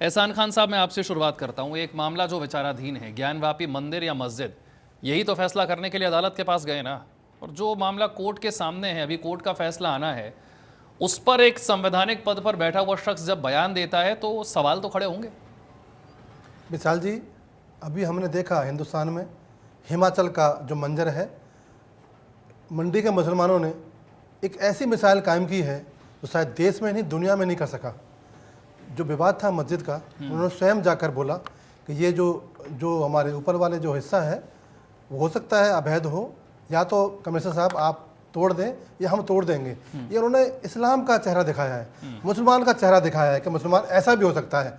एहसान खान साहब, मैं आपसे शुरुआत करता हूँ। एक मामला जो विचाराधीन है, ज्ञानवापी मंदिर या मस्जिद, यही तो फैसला करने के लिए अदालत के पास गए ना। और जो मामला कोर्ट के सामने है, अभी कोर्ट का फैसला आना है, उस पर एक संवैधानिक पद पर बैठा हुआ शख्स जब बयान देता है तो सवाल तो खड़े होंगे। विशाल जी, अभी हमने देखा हिंदुस्तान में हिमाचल का जो मंजर है, मंडी के मुसलमानों ने एक ऐसी मिसाइल कायम की है जो शायद देश में नहीं दुनिया में नहीं कर सका। जो विवाद था मस्जिद का, उन्होंने स्वयं जाकर बोला कि ये जो हमारे ऊपर वाले जो हिस्सा है वो हो सकता है अवैध हो, या तो कमिश्नर साहब आप तोड़ दें या हम तोड़ देंगे। ये उन्होंने इस्लाम का चेहरा दिखाया है, मुसलमान का चेहरा दिखाया है कि मुसलमान ऐसा भी हो सकता है।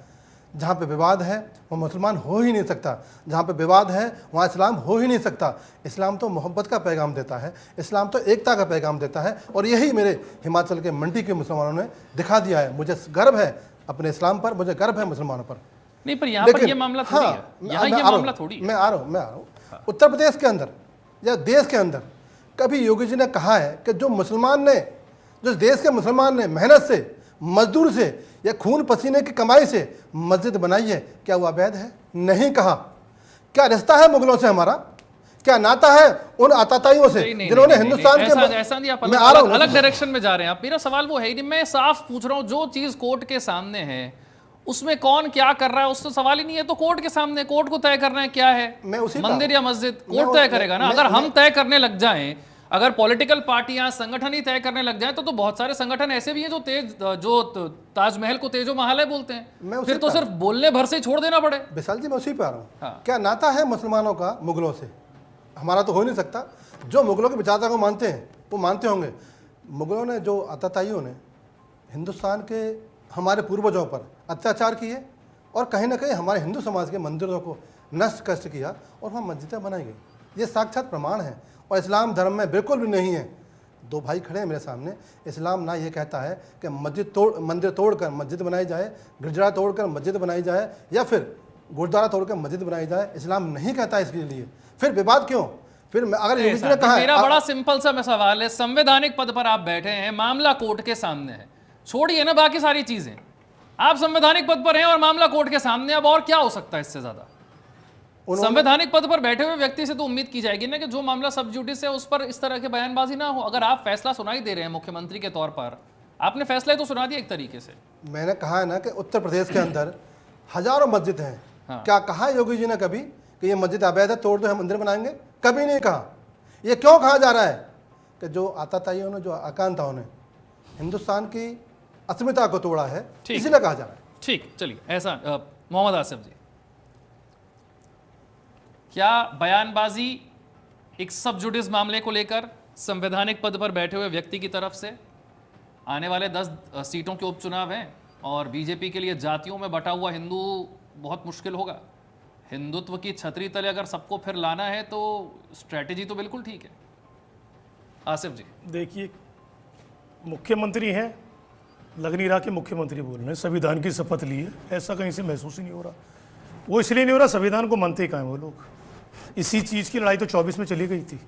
जहाँ पे विवाद है वो मुसलमान हो ही नहीं सकता, जहाँ पे विवाद है वहाँ इस्लाम हो ही नहीं सकता। इस्लाम तो मोहब्बत का पैगाम देता है, इस्लाम तो एकता का पैगाम देता है, और यही मेरे हिमाचल के मंडी के मुसलमानों ने दिखा दिया है। मुझे गर्व है अपने इस्लाम पर, मुझे गर्व है मुसलमानों पर। नहीं, पर यहाँ पर ये मामला थोड़ी है, यहाँ ये मामला थोड़ी है। मैं आ रहा हूँ। उत्तर प्रदेश के अंदर या देश के अंदर कभी योगी जी ने कहा है कि जो देश के मुसलमान ने मेहनत से, मजदूर से या खून पसीने की कमाई से मस्जिद बनाई है, क्या वो अवैध है? नहीं कहा। क्या रिश्ता है मुगलों से हमारा? क्या नाता है उन आताताइयों से जिन्होंने हिंदुस्तान के? ऐसा नहीं, आप अलग डायरेक्शन में जा रहे हैं आप। मेरा सवाल वो है ही नहीं, मैं साफ पूछ रहा हूँ, जो चीज कोर्ट के सामने है उसमें कौन क्या कर रहा है उससे सवाल ही नहीं है। तो कोर्ट के सामने, कोर्ट को तय करना है क्या है, मंदिर या मस्जिद, कोर्ट तय करेगा ना। अगर हम तय करने लग जाएं, अगर पॉलिटिकल पार्टियां, संगठन ही तय करने लग जाएं, तो बहुत सारे संगठन ऐसे भी हैं जो ताजमहल को तेजो महालय बोलते हैं। फिर तो सिर्फ बोलने भर से ही छोड़ देना पड़े। विशाल जी, मैं उसी पे आ रहा हूँ। क्या नाता है मुसलमानों का मुगलों से? हमारा तो हो नहीं सकता। जो मुगलों की विचारधारा को मानते हैं वो मानते होंगे। मुगलों ने, जो आताताइयों ने हिंदुस्तान के हमारे पूर्वजों पर अत्याचार किए और कहीं ना कहीं हमारे हिंदू समाज के मंदिरों को नष्ट कष्ट किया और वहाँ मस्जिदें बनाई गई। ये साक्षात प्रमाण है, और इस्लाम धर्म में बिल्कुल भी नहीं है। दो भाई खड़े हैं मेरे सामने। इस्लाम ना ये कहता है कि मंदिर तोड़कर मस्जिद बनाई जाए, गिरजा तोड़कर मस्जिद बनाई जाए, या फिर गुरुद्वारा तोड़कर मस्जिद बनाई जाए। इस्लाम नहीं कहता इसके लिए। फिर विवाद क्यों? फिर अगर योगी जी ने कहा, मेरा बड़ा सिंपल सा सवाल है, संवैधानिक पद पर आप बैठे हैं, मामला कोर्ट के सामने है, छोड़िए ना बाकी सारी चीजें, आप संवैधानिक पद पर हैं और मामला कोर्ट के सामने, अब और क्या हो सकता है इससे ज्यादा? संवैधानिक पद पर बैठे हुए व्यक्ति से तो उम्मीद की जाएगी ना कि जो मामला सब जुडिस है उस पर इस तरह के बयानबाजी ना हो। अगर आप फैसला सुनाई दे रहे हैं मुख्यमंत्री के तौर पर, आपने फैसला तो सुना दिया एक तरीके से। मैंने कहा है ना कि उत्तर प्रदेश के अंदर हजारों मस्जिद हैं। हाँ। क्या कहा योगी जी ने कभी कि ये मस्जिद अवैध है, तोड़ दो, हम मंदिर बनाएंगे? कभी नहीं कहा। ये क्यों कहा जा रहा है कि जो आताताइयों ने, जो आकांताओं ने हिंदुस्तान की अस्मिता को तोड़ा है, इसीलिए कहा जा रहा है। ठीक, चलिए ऐसा मोहम्मद आसिफ जी, क्या बयानबाजी एक सब जुडिस मामले को लेकर संवैधानिक पद पर बैठे हुए व्यक्ति की तरफ से, आने वाले 10 सीटों के उपचुनाव हैं और बीजेपी के लिए जातियों में बटा हुआ हिंदू बहुत मुश्किल होगा, हिंदुत्व की छतरी तले अगर सबको फिर लाना है तो स्ट्रैटेजी तो बिल्कुल ठीक है। आसिफ जी, देखिए, मुख्यमंत्री हैं, लग नहीं रहा कि मुख्यमंत्री बोल रहे हैं, संविधान की शपथ ली है, ऐसा कहीं से महसूस ही नहीं हो रहा। वो इसलिए नहीं हो रहा, संविधान को मानते ही कहाँ हैं वो लोग। इसी चीज़ की लड़ाई तो 24 में चली गई थी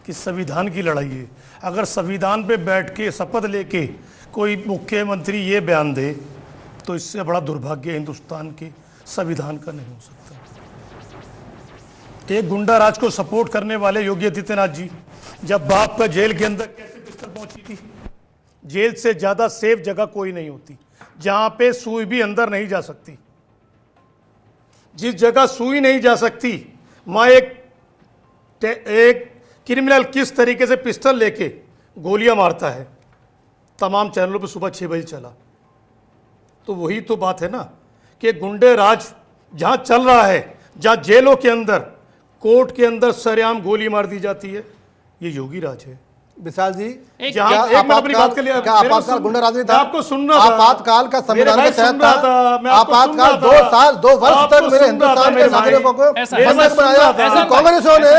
कि संविधान की लड़ाई है। अगर संविधान पे बैठ के शपथ लेके कोई मुख्यमंत्री ये बयान दे तो इससे बड़ा दुर्भाग्य हिंदुस्तान के संविधान का नहीं हो सकता। एक गुंडा राज को सपोर्ट करने वाले योगी आदित्यनाथ जी, जब बाप का जेल के अंदर कैसे पिस्टल पहुंची थी? जेल से ज़्यादा सेफ जगह कोई नहीं होती, जहाँ पे सुई भी अंदर नहीं जा सकती। जिस जगह सुई नहीं जा सकती वहाँ एक क्रिमिनल किस तरीके से पिस्टल लेके गोलियां मारता है, तमाम चैनलों पे सुबह 6 बजे चला। तो वही तो बात है ना कि गुंडे राज जहाँ चल रहा है, जहाँ जेलों के अंदर, कोर्ट के अंदर सरेआम गोली मार दी जाती है, ये योगी राज है। विशाल जी, आपातकाल गुंडा राज था, आपको सुनना था, आपातकाल का संविधान के तहत था, आपातकाल 2 साल 2 वर्ष तक मेरे हिंदुस्तान के नागरिकों को बंधक बनाया। कांग्रेसों ने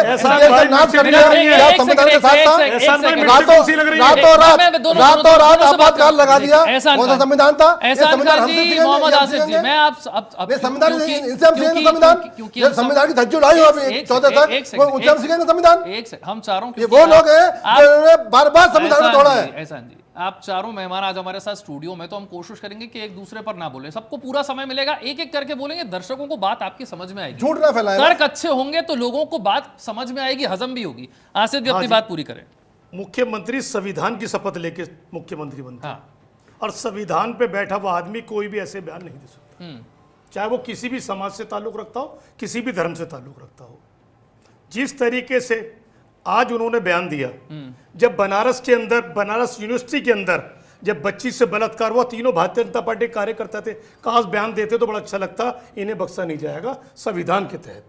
नाम कर दिया संविधान के साथ था, रातों रात आपातकाल लगा दिया। कौन सा संविधान था? संविधान संविधान की धज्जी उड़ाई हो अभी 14 तक, वो उच्चतम सीखेंगे संविधान। हम चारों वो लोग हैं बार बार संविधान में तोड़ा है। एहसान जी, आप चारों मेहमान आज हमारे साथ स्टूडियो में, तो हम कोशिश करेंगे कि एक दूसरे पर ना बोले, सबको पूरा समय मिलेगा, एक एक करके बोलेंगे, दर्शकों को बात आपकी समझ में आएगी, झूठ ना फैलाएं। तर्क अच्छे होंगे तो लोगों को बात समझ में आएगी, हजम भी होगी। आसिफ भी अपनी बात पूरी करें। मुख्यमंत्री संविधान की शपथ लेके मुख्यमंत्री बनता है, हाँ। और संविधान पे बैठा हुआ आदमी कोई भी ऐसे बयान नहीं दे सकता, चाहे वो किसी भी समाज से ताल्लुक रखता हो, किसी भी धर्म से ताल्लुक रखता हो। जिस तरीके से आज उन्होंने बयान दिया, जब बनारस के अंदर, बनारस यूनिवर्सिटी के अंदर जब बच्ची से बलात्कार हुआ, तीनों भारतीय जनता पार्टी कार्यकर्ता थे, काश बयान देते तो बड़ा अच्छा लगता। इन्हें बख्शा नहीं जाएगा संविधान के तहत।